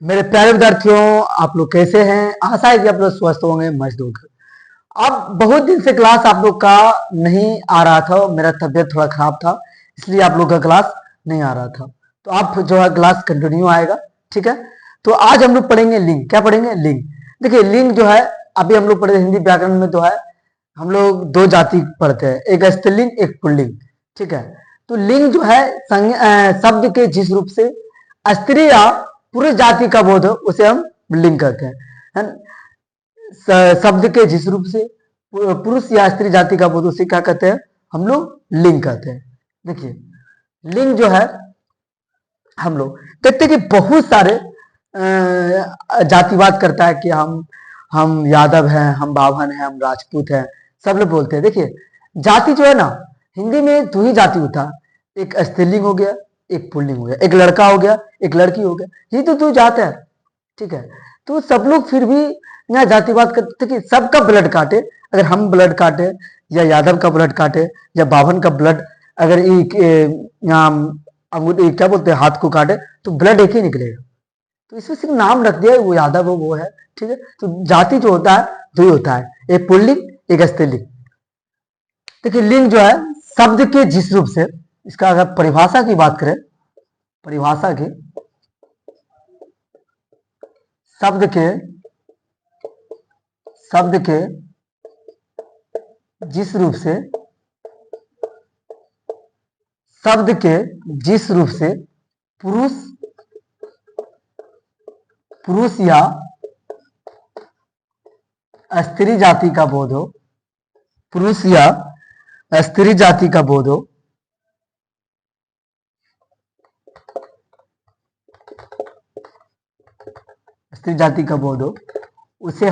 मेरे प्यारे विद्यार्थियों, आप लोग कैसे हैं? आशा है कि आप लोग स्वस्थ होंगे, मस्त होंगे। अब बहुत दिन से क्लास आप लोग का नहीं आ रहा था, मेरा तबीयत थोड़ा खराब था, इसलिए आप लोग का क्लास नहीं आ रहा था। तो आप जो है क्लास कंटिन्यू आएगा, ठीक है। तो आज हम लोग पढ़ेंगे लिंग। क्या पढ़ेंगे? लिंग। देखिए लिंग जो है, अभी हम लोग पढ़े हिंदी व्याकरण में, तो है हम लोग दो जाति पढ़ते हैं, एक स्त्रीलिंग एक पुल्लिंग, ठीक है। तो लिंग जो है शब्द के जिस रूप से स्त्री या पुरुष जाति का बोध हो उसे हम लिंग कहते हैं, है न? शब्द के जिस रूप से पुरुष या स्त्री जाति का बोध उसे क्या कहते हैं? हम लोग लिंग कहते हैं। देखिए लिंग जो है, हम लोग कहते हैं कि बहुत सारे जातिवाद करता है कि हम यादव हैं, हम बाभन हैं, हम राजपूत हैं, सब लोग बोलते हैं। देखिए जाति जो है ना, हिंदी में दो ही जाति होता है, एक स्त्रीलिंग हो गया, एक पुल्लिंग हो गया, एक लड़का हो गया, एक लड़की हो गया, ये तो दो जात है, ठीक है। तो सब लोग फिर भी यहाँ जातिवाद करते कि सबका ब्लड काटे। अगर हम ब्लड काटे या यादव का ब्लड काटे या बाभन का ब्लड, अगर यहाँ अंगूठे क्या बोलते हैं हाथ को काटे तो ब्लड एक ही निकलेगा। तो इसमें सिर्फ नाम रख दिया है, वो यादव हो वो है, ठीक है। तो जाति जो होता है दो ही होता है, एक पुल्लिंग एक स्त्रीलिंग। देखिए लिंग जो है शब्द के जिस रूप से, इसका अगर परिभाषा की बात करें, परिभाषा की, शब्द के जिस रूप से, शब्द के जिस रूप से पुरुष या स्त्री जाति का बोध हो, पुरुष या स्त्री जाति का बोध हो, स्त्री जाति का बोध हो, उसे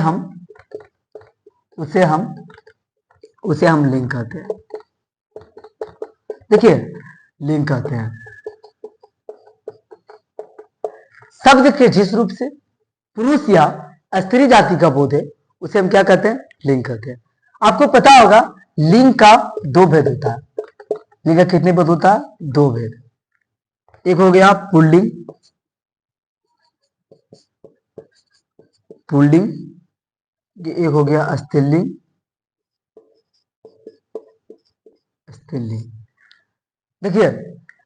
हम लिंग कहते हैं। देखिए लिंग कहते हैं शब्द के जिस रूप से पुरुष या स्त्री जाति का बोध है उसे हम क्या कहते हैं? लिंग कहते हैं। आपको पता होगा लिंग का दो भेद होता है। लिंग का कितने भेद होता है? दो भेद। एक हो गया पुल्लिंग, एक हो गया स्त्रीलिंग। देखिए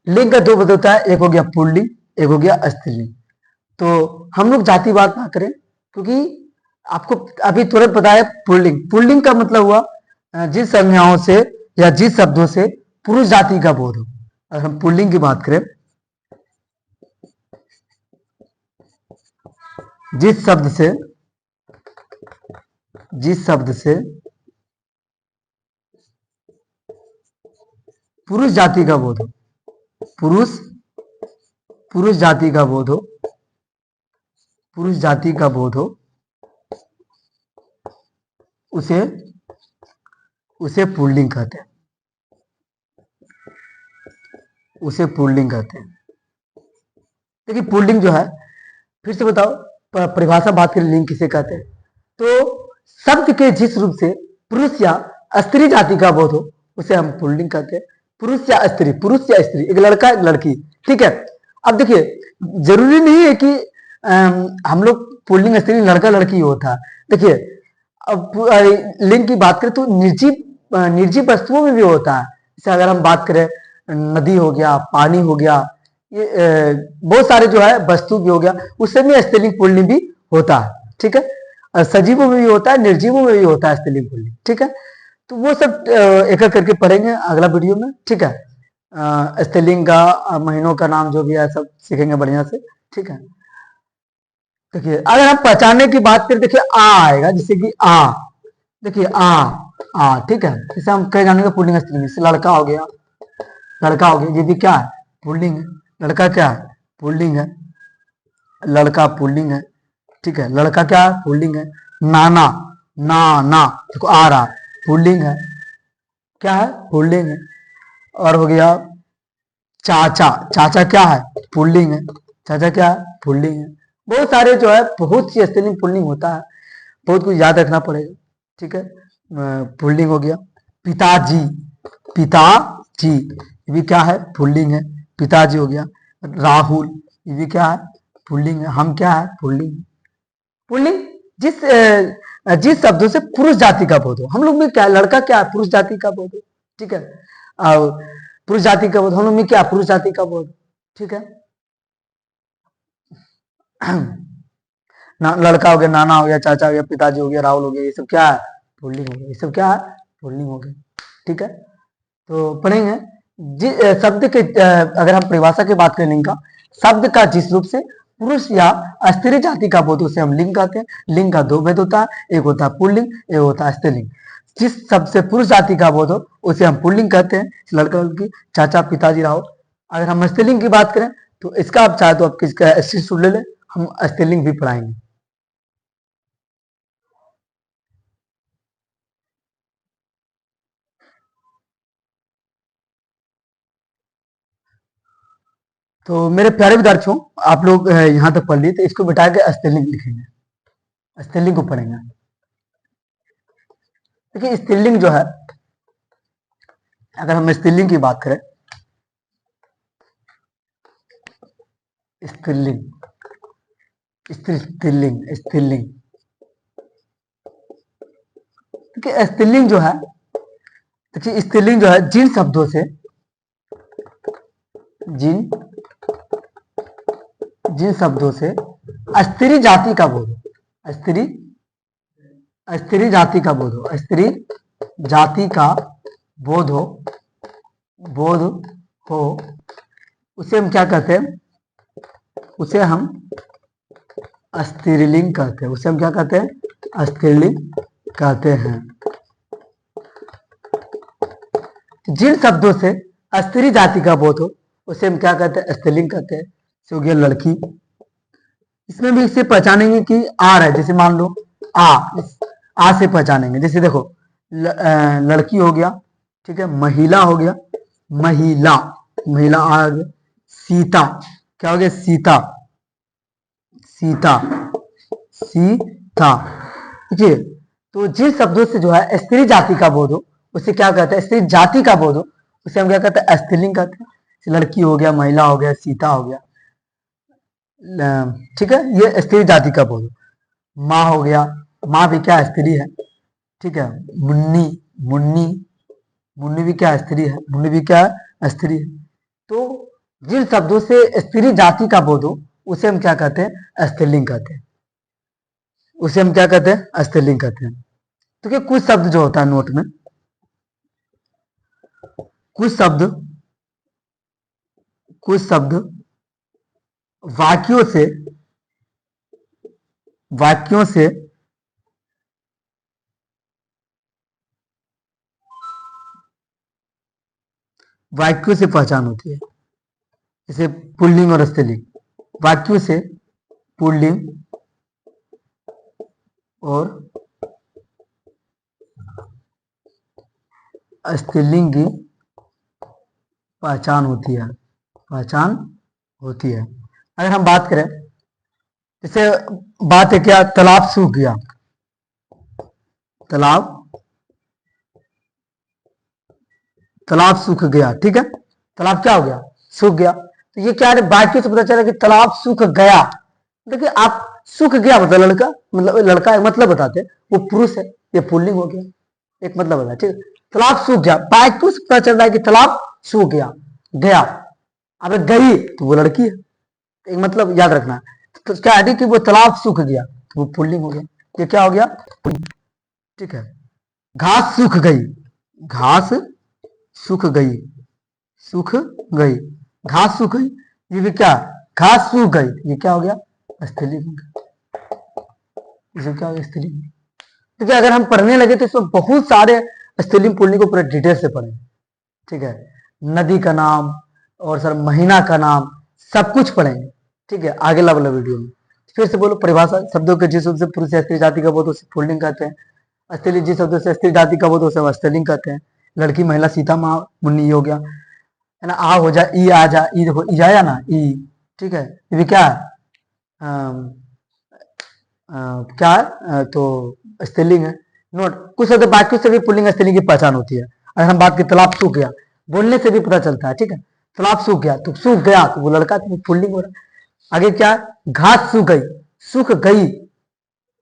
लिंग का दो भेद होता है, एक हो गया पुल्लिंग, एक हो गया स्त्रीलिंग। तो हम लोग जातिवाद ना करें, क्योंकि आपको अभी तुरंत पता है पुल्लिंग का मतलब हुआ जिस संज्ञाओं से या जिस शब्दों से पुरुष जाति का बोध हो। अगर हम पुल्लिंग की बात करें, जिस शब्द से पुरुष जाति का बोध हो, पुरुष जाति का बोध हो, उसे पुल्लिंग कहते हैं, देखिए पुल्लिंग जो है, फिर से बताओ परिभाषा बात करें लिंग किसे कहते हैं? तो शब्द के जिस रूप से पुरुष या स्त्री जाति का बोध हो उसे हम पुल्लिंग कहते हैं। पुरुष या स्त्री, एक लड़का एक लड़की, ठीक है। अब देखिए जरूरी नहीं है कि हम लोग पुल्लिंग स्त्री लड़का लड़की होता है। देखिए अब लिंग की बात करें तो निर्जीव वस्तुओं में भी होता है। जैसे अगर हम बात करें नदी हो गया, पानी हो गया, ये बहुत सारे जो है वस्तु भी हो गया, उससे भी स्त्रीलिंग पुल्लिंग भी होता है, ठीक है। सजीवों में भी होता है, निर्जीवों में भी होता है स्त्रीलिंग पुल्लिंग, ठीक है। तो वो सब एक एक करके पढ़ेंगे अगला वीडियो में, ठीक है। स्त्रीलिंग का महीनों का नाम जो भी है सब सीखेंगे बढ़िया से, ठीक है। देखिए अगर हम पहचानने की बात करें, देखिए आ आएगा, जैसे कि आ, देखिए आ, ठीक है। इसे हम कह जानेंगे पुल्लिंग स्त्रीलिंग। जैसे लड़का हो गया, ये भी क्या है? पुल्लिंग है। लड़का क्या है? पुल्लिंग है। लड़का पुल्लिंग है, ठीक है। लड़का क्या है? पुल्लिंग है। नाना, ना देखो आ रहा, पुल्लिंग है, क्या है? पुल्लिंग है। और हो गया चाचा क्या है? पुल्लिंग है। चाचा क्या है? पुल्लिंग है। बहुत सारे जो है बहुत सी स्त्रीलिंग पुल्लिंग होता है, बहुत कुछ याद रखना पड़ेगा, ठीक है। पुल्लिंग हो गया। पिताजी, ये भी क्या है? पुल्लिंग है, पिताजी हो गया। राहुल, ये भी क्या है? पुल्लिंग है, हम क्या है, पुल्लिंग। पुल्लिंग जिस जिस शब्दों से पुरुष जाति का बोध हो, हम लोग में क्या लड़का क्या है, पुरुष जाति का बोध हो, ठीक है। और पुरुष जाति का बोध, हम लोग में क्या, पुरुष जाति का बोध, ठीक है। ना लड़का हो गया, नाना हो गया, चाचा हो गया, पिताजी हो गया, राहुल हो गया, ये सब क्या है, पुल्लिंग हो गया, ये सब क्या है, पुल्लिंग हो गया, ठीक है। तो पढ़ेंगे शब्द के अगर हम परिभाषा की बात करें लिंग का, शब्द का जिस रूप से पुरुष या स्त्री जाति का बोध उसे हम लिंग कहते हैं। लिंग का दो भेद होता है, एक होता है पुल्लिंग, एक होता है स्त्रीलिंग। जिस शब्द से पुरुष जाति का बोध हो उसे हम पुल्लिंग कहते हैं, लड़का लड़की, चाचा पिताजी राहुल। अगर हम स्त्रीलिंग की बात करें तो इसका आप चाहे तो आप किसका सुन ले, हम स्त्रीलिंग भी पढ़ाएंगे। तो मेरे प्यारे विद्यार्थियों, आप लोग यहाँ तक पढ़ लिए, तो इसको बिठा के स्त्रीलिंग लिखेंगे, स्त्रीलिंग को पढ़ेंगे। देखिए स्त्रीलिंग जो है, अगर हम स्त्रीलिंग की बात करें, स्त्रीलिंग, स्त्रीलिंग, स्त्रीलिंग, देखिए स्त्रीलिंग जो है, देखिए स्त्रीलिंग जो है जिन शब्दों से, जिन जिन शब्दों से स्त्री जाति का बोध हो, स्त्री स्त्री जाति का बोध हो, स्त्री जाति का बोध हो, बोध हो, उसे हम क्या कहते हैं, उसे हम स्त्रीलिंग कहते हैं, उसे हम क्या कहते हैं, स्त्रीलिंग कहते हैं। जिन शब्दों से स्त्री जाति का बोध हो उसे हम क्या कहते हैं, स्त्रीलिंग कहते हैं। हो गया लड़की, इसमें भी इसे पहचानेंगे कि आर है, जैसे मान लो आ से पहचानेंगे, जैसे देखो लड़की हो गया, ठीक है, महिला हो गया, महिला, महिला आ गया, सीता, क्या हो गया, सीता, सीता, सीता, ठीक है। तो जिन शब्दों से जो है स्त्री जाति का बोध हो उसे क्या कहते हैं, स्त्री जाति का बोध हो उसे हम क्या कहते हैं, स्त्रीलिंग कहते हैं। लड़की हो गया, महिला हो गया, सीता हो गया, ठीक है, ये स्त्री जाति का बोध। माँ हो गया, माँ भी क्या स्त्री है, ठीक है। मुन्नी, मुन्नी, मुन्नी भी क्या स्त्री है, मुन्नी भी क्या स्त्री है। तो जिन शब्दों से स्त्री जाति का बोध हो उसे हम क्या कहते हैं, स्त्रीलिंग कहते हैं, उसे हम क्या कहते हैं, स्त्रीलिंग कहते हैं। तो क्या कुछ शब्द जो होता है नोट में, कुछ शब्द वाक्यों से पहचान होती है, जैसे पुल्लिंग और स्त्रीलिंग। वाक्यों से पुल्लिंग और स्त्रीलिंग की पहचान होती है, पहचान होती है। अगर हम बात करें, जैसे बात है क्या, तालाब सूख गया, तालाब सूख गया, ठीक है, तालाब क्या हो गया, सूख गया। तो ये क्या है, वाक्य से पता चला कि तालाब सूख गया। देखिए आप सूख गया मतलब लड़का, मतलब लड़का एक मतलब बताते, वो पुरुष है, ये पुल्लिंग हो गया, एक मतलब बताया, ठीक है। तालाब सूख गया, वाक्य से पता चल रहा है कि तालाब सूख गया, गया। अब गई तो वो लड़की है, एक मतलब याद रखना। तो क्या है कि वो तालाब सूख गया तो वो पुल्लिंग हो गया, ये क्या हो गया, ठीक है। घास सूख गई, घास सूख गई, सूख गई, घास सूख गई, ये भी क्या, घास सूख गई, ये क्या हो गया, स्त्रीलिंग, इसे क्या हो गया, स्त्रीलिंग। क्योंकि अगर हम पढ़ने लगे तो इसमें बहुत सारे स्त्रीलिंग पुल्लिंग को पूरे डिटेल से पढ़ें, ठीक है। नदी का नाम और सर महीना का नाम सब कुछ पढ़ेंगे, ठीक है, आगे वाला वीडियो में। फिर से बोलो, परिभाषा, शब्दों के जिस रूप से पुरुष या स्त्री जाति का बोध उसे पुल्लिंग कहते हैं। स्त्रीलिंग जिस शब्दों से स्त्री जाति का बोध उसे स्त्रीलिंग कहते हैं। लड़की, महिला, सीता, माँ, मुन्नी हो गया, है ना। आ हो जाए, ई आ जा, ई देखो ई जाया ना, ई, ठीक है, ये भी क्या है, क्या है, तो स्त्रीलिंग है। नोट, कुछ शब्द वाक्यों से भी पुल्लिंग स्त्रीलिंग की पहचान होती है। अगर हम बात करें तालाब सूख गया, बोलने से भी पता चलता है, ठीक है। तालाब सूख गया तो सूख गया तो वो लड़का, तो पुल्लिंग हो रहा है। आगे क्या है, घास सूख गई, सूख गई,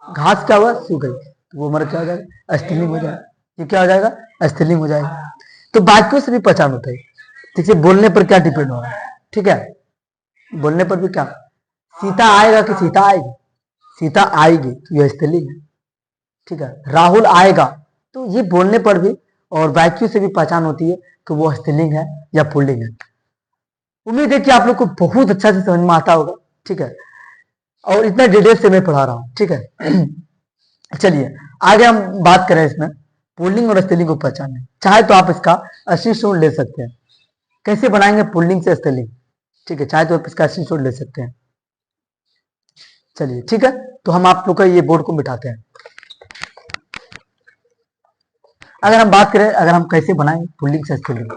घास क्या हुआ, सूख गई, तो वो हमारा क्या हो जाएगा, स्त्रीलिंग हो जाएगा। ये क्या हो जाएगा, स्त्रीलिंग हो जाएगा। तो वाक्यों से भी पहचान होता है। ठीक है, बोलने पर क्या डिपेंड हो रहा है, ठीक है, बोलने पर भी क्या, सीता आएगा कि सीता आएगी, सीता आएगी तो यह स्त्रीलिंग है। ठीक है, राहुल आएगा, तो ये बोलने पर भी और वाक्यों से भी पहचान होती है कि वो स्त्रीलिंग है या पुल्लिंग है। उम्मीद है कि आप लोग को बहुत अच्छा से समझ में आता होगा। ठीक है, और इतना डिटेल से मैं पढ़ा रहा हूं। ठीक है चलिए आगे हम बात करें इसमें पुल्लिंग और स्त्रीलिंग को पहचानने। चाहे तो आप इसका स्क्रीनशॉट ले सकते हैं, कैसे बनाएंगे पुल्लिंग से स्त्रीलिंग। ठीक है, चाहे तो आप इसका स्क्रीनशॉट ले सकते हैं। चलिए ठीक है, तो हम आप लोग का ये बोर्ड को मिटाते हैं। अगर हम बात करें, अगर हम कैसे बनाएंगे पुल्लिंग से स्त्रीलिंग,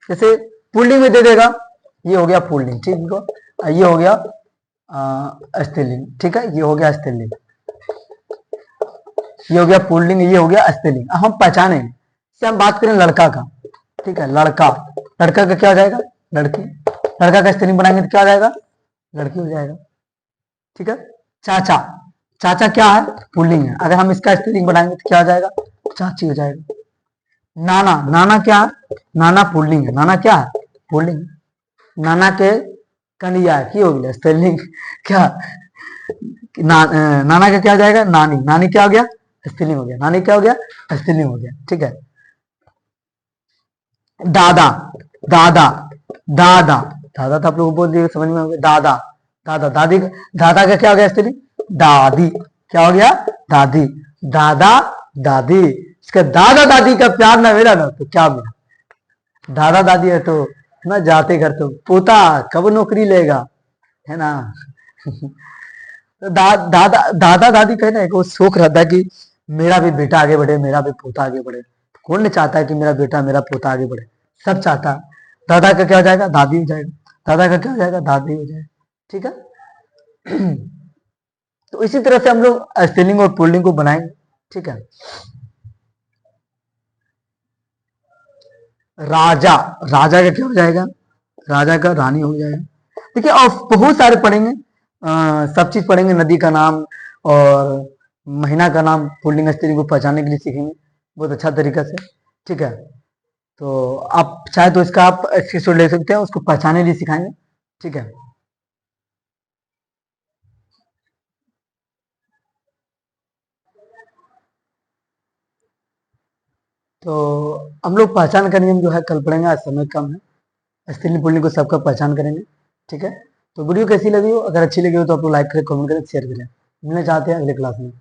जैसे पुल्लिंग में दे देगा, ये हो गया पुल्लिंग, ठीक है, ये हो गया स्त्रीलिंग। ठीक है, ये हो गया स्त्रीलिंग, ये हो गया पुल्लिंग, ये हो गया स्त्रीलिंग। अब हम पहचानेंगे, से हम बात करें लड़का का। ठीक है, लड़का, लड़का का क्या हो जाएगा, लड़की, लड़का का स्त्रीलिंग बनाएंगे तो क्या हो जाएगा, लड़की हो जाएगा। ठीक है, चाचा, चाचा क्या है, पुल्लिंग है, अगर हम इसका स्त्रीलिंग बनाएंगे तो क्या हो जाएगा, चाची हो जाएगा। नाना, नाना क्या है, नाना पुल्लिंग है, नाना क्या है, पुल्लिंग। नाना के कन्या की हो गया स्त्रीलिंग, क्या नाना का क्या हो जाएगा, नानी, नानी क्या हो गया, स्त्रीलिंग हो गया, नानी क्या हो गया, स्त्रीलिंग हो गया। ठीक है, दादा, दादा, दादा, दादा तो आप लोग बोल दिए समझ में आ गया, दादा, दादा, दादी, दादा का क्या हो गया स्त्रीलिंग, दादी, क्या हो गया, दादी, दादा, दादी। इसका दादा दादी का प्यार ना मिला ना तो क्या मिला, दादा दादी है तो ना, जाते घर तो पोता कब नौकरी लेगा, है ना तो दादा दादा दादी का ना एक वो शौक रहता है कि मेरा भी बेटा आगे बढ़े, मेरा भी पोता आगे बढ़े। कौन नहीं चाहता है कि मेरा बेटा मेरा पोता आगे बढ़े, सब चाहता है। दादा का क्या हो जाएगा, दादी हो जाएगा, दादा का क्या हो जाएगा, दादी हो जाएगा। ठीक है तो इसी तरह से हम लोग स्त्रीलिंग और पुल्लिंग को बनाएंगे। ठीक है, राजा, राजा का क्या हो जाएगा, राजा का रानी हो जाएगा। देखिए और बहुत सारे पढ़ेंगे, सब चीज पढ़ेंगे, नदी का नाम और महीना का नाम पुल्लिंग स्त्रीलिंग को पहचानने के लिए सीखेंगे बहुत अच्छा तरीका से। ठीक है, तो आप चाहे तो इसका आप स्क्रीनशॉट ले सकते हैं, उसको पहचानने के लिए सिखाएंगे। ठीक है, तो हम लोग पहचान का नियम जो है कल पढ़ेंगे, आज समय कम है। स्त्रीलिंग पुल्लिंग को सबका पहचान करेंगे। ठीक है, तो वीडियो कैसी लगी हो, अगर अच्छी लगी हो तो आप लोग लाइक करें, कमेंट करें, शेयर करें। मिलना चाहते हैं अगले क्लास में।